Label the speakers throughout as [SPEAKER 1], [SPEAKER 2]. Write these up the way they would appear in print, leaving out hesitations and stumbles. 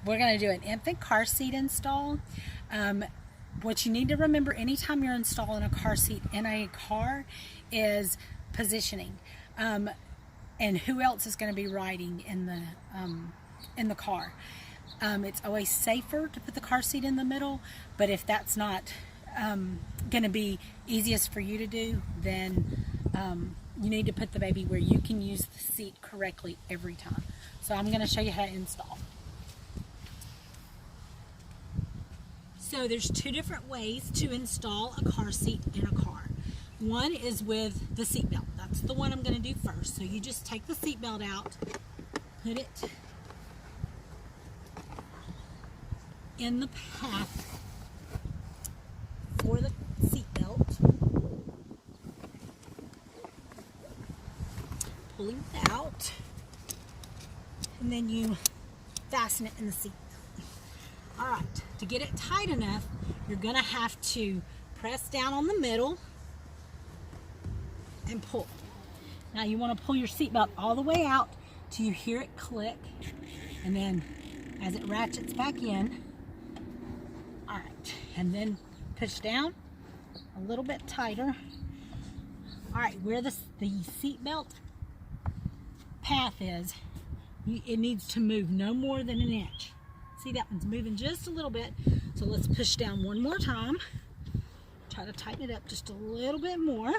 [SPEAKER 1] we're going to do an infant car seat install. What you need to remember anytime you're installing a car seat in a car is positioning, and who else is going to be riding in the car. It's always safer to put the car seat in the middle, but if that's not going to be easiest for you to do, then you need to put the baby where you can use the seat correctly every time. So I'm going to show you how to install. So there's two different ways to install a car seat in a car. One is with the seat belt. That's the one I'm going to do first. So you just take the seat belt out, put it in the path for the seat belt, pulling it out, and then you fasten it in the seat. All right, to get it tight enough, you're going to have to press down on the middle and pull. Now you want to pull your seatbelt all the way out till you hear it click, and then as it ratchets back in. All right, and then push down a little bit tighter. All right, where the seatbelt path is, it needs to move no more than an inch. See, that one's moving just a little bit. So let's push down one more time. Try to tighten it up just a little bit more.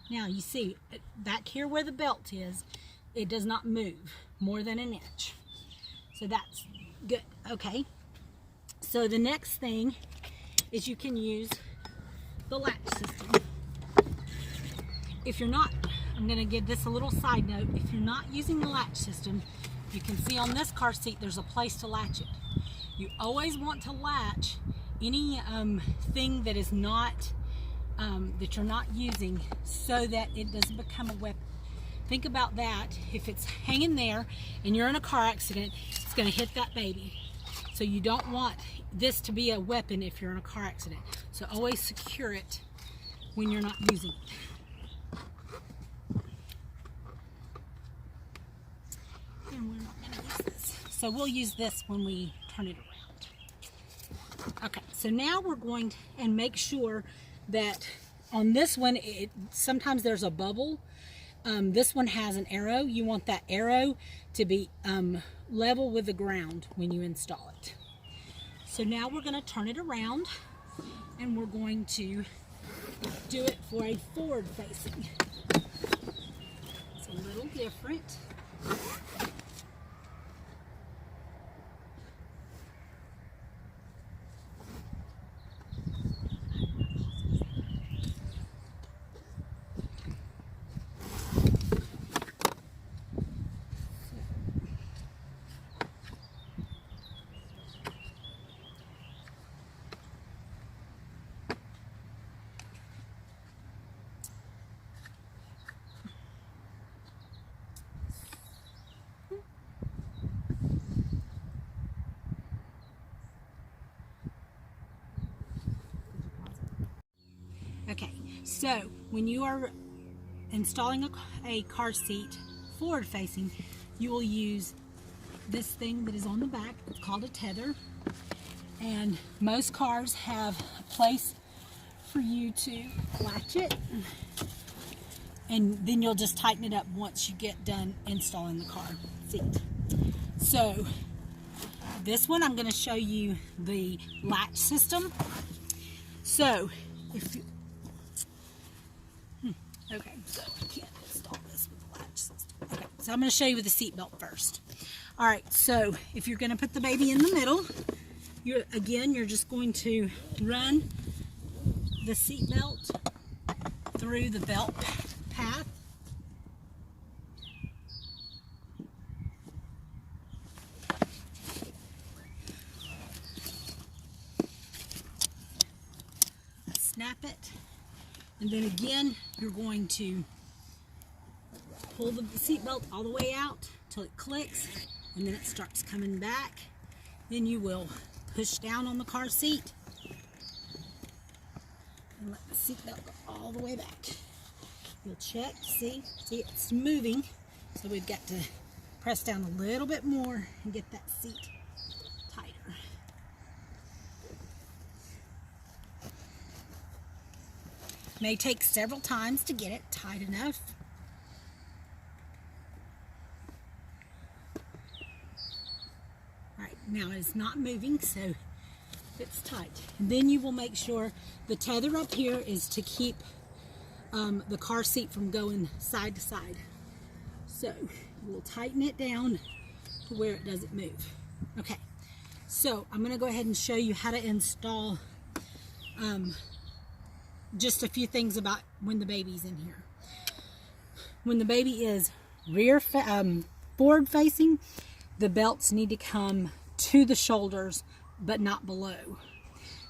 [SPEAKER 1] Now you see, back here where the belt is, it does not move more than an inch. So that's good. Okay. So the next thing is you can use the latch system. If you're not, I'm going to give this a little side note. If you're not using the latch system, you can see on this car seat there's a place to latch it. You always want to latch any thing that is not that you're not using, so that it doesn't become a weapon. Think about that. If it's hanging there and you're in a car accident, it's going to hit that baby. So you don't want this to be a weapon if you're in a car accident. So always secure it when you're not using it. And we're not going to use this. So we'll use this when we turn it around. Okay, so now we're going to, and make sure that on this one, sometimes there's a bubble. This one has an arrow. You want that arrow to be level with the ground when you install it. So now we're going to turn it around, and we're going to do it for a forward facing. It's a little different. Okay, so when you are installing a car seat forward facing, you will use this thing that is on the back. It's called a tether, and most cars have a place for you to latch it, and then you'll just tighten it up once you get done installing the car seat. So this one, I'm going to show you the latch system. So if you okay, so I can't install this with the latch system. Okay, so I'm going to show you with the seat belt first. All right, so if you're going to put the baby in the middle, you're just going to run the seat belt through the belt path. Snap it. And then again, you're going to pull the seatbelt all the way out till it clicks, and then it starts coming back. Then you will push down on the car seat and let the seatbelt go all the way back. You'll check, see it's moving, so we've got to press down a little bit more and get that seat tighter. May take several times to get it tight enough. Alright, now it's not moving, so it's tight. And then you will make sure the tether up here is to keep the car seat from going side to side. So we'll tighten it down to where it doesn't move. Okay, so I'm going to go ahead and show you how to install just a few things about when the baby's in here. When the baby is forward facing, the belts need to come to the shoulders but not below.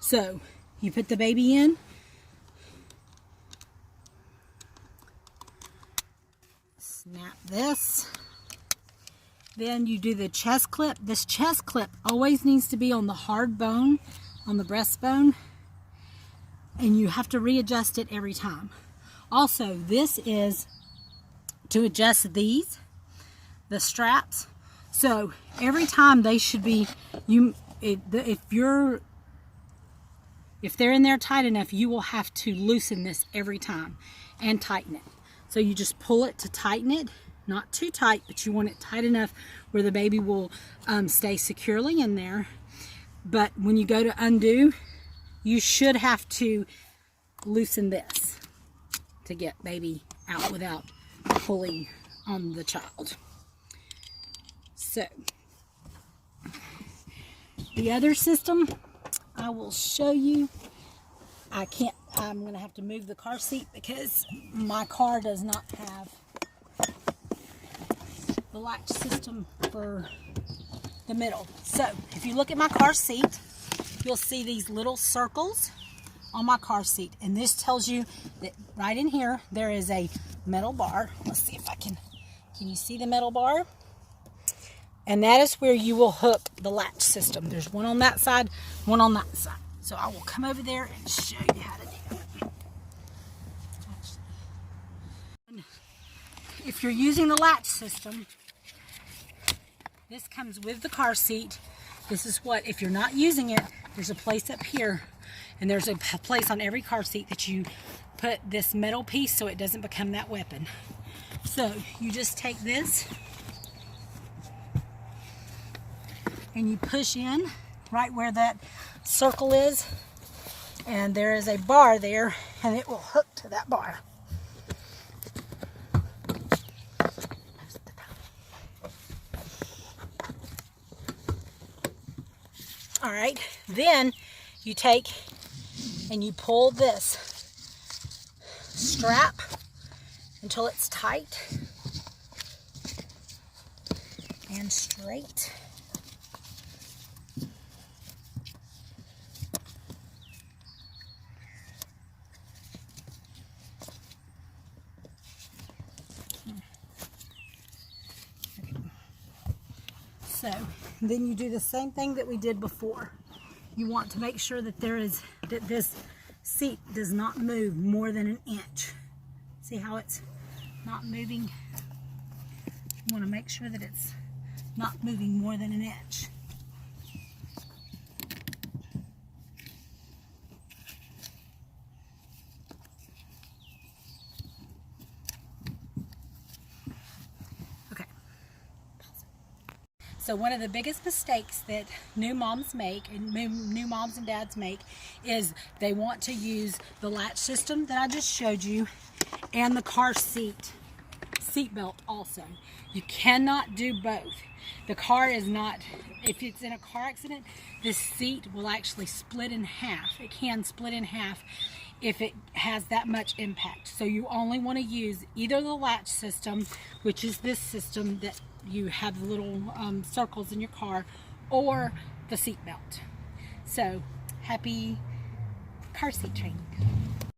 [SPEAKER 1] So you put the baby in, snap this, then you do the chest clip. This chest clip always needs to be on the hard bone, on the breastbone, and you have to readjust it every time. Also, this is to adjust these, the straps. So every time they should be, if they're in there tight enough, you will have to loosen this every time and tighten it. So you just pull it to tighten it, not too tight, but you want it tight enough where the baby will stay securely in there. But when you go to undo, you should have to loosen this to get baby out without pulling on the child. So the other system I will show you. I'm going to have to move the car seat because my car does not have the latch system for the middle. So if you look at my car seat, you'll see these little circles on my car seat, and this tells you that right in here there is a metal bar. Let's see if I can you see the metal bar? And that is where you will hook the latch system. There's one on that side, one on that side. So I will come over there and show you how to do it. If you're using the latch system, this comes with the car seat. This is what, if you're not using it, there's a place up here, and there's a place on every car seat that you put this metal piece so it doesn't become that weapon. So you just take this and you push in right where that circle is, and there is a bar there, and it will hook to that bar. All right, then you take and you pull this strap until it's tight and straight. So then you do the same thing that we did before. You want to make sure that this seat does not move more than an inch. See how it's not moving? You want to make sure that it's not moving more than an inch. So one of the biggest mistakes that new moms make, and new moms and dads make, is they want to use the latch system that I just showed you and the car seat belt also. You cannot do both. The car is not, if it's in a car accident, this seat will actually split in half. It can split in half if it has that much impact. So you only want to use either the latch system, which is this system that you have the little circles in your car, or the seat belt. So happy car seat training.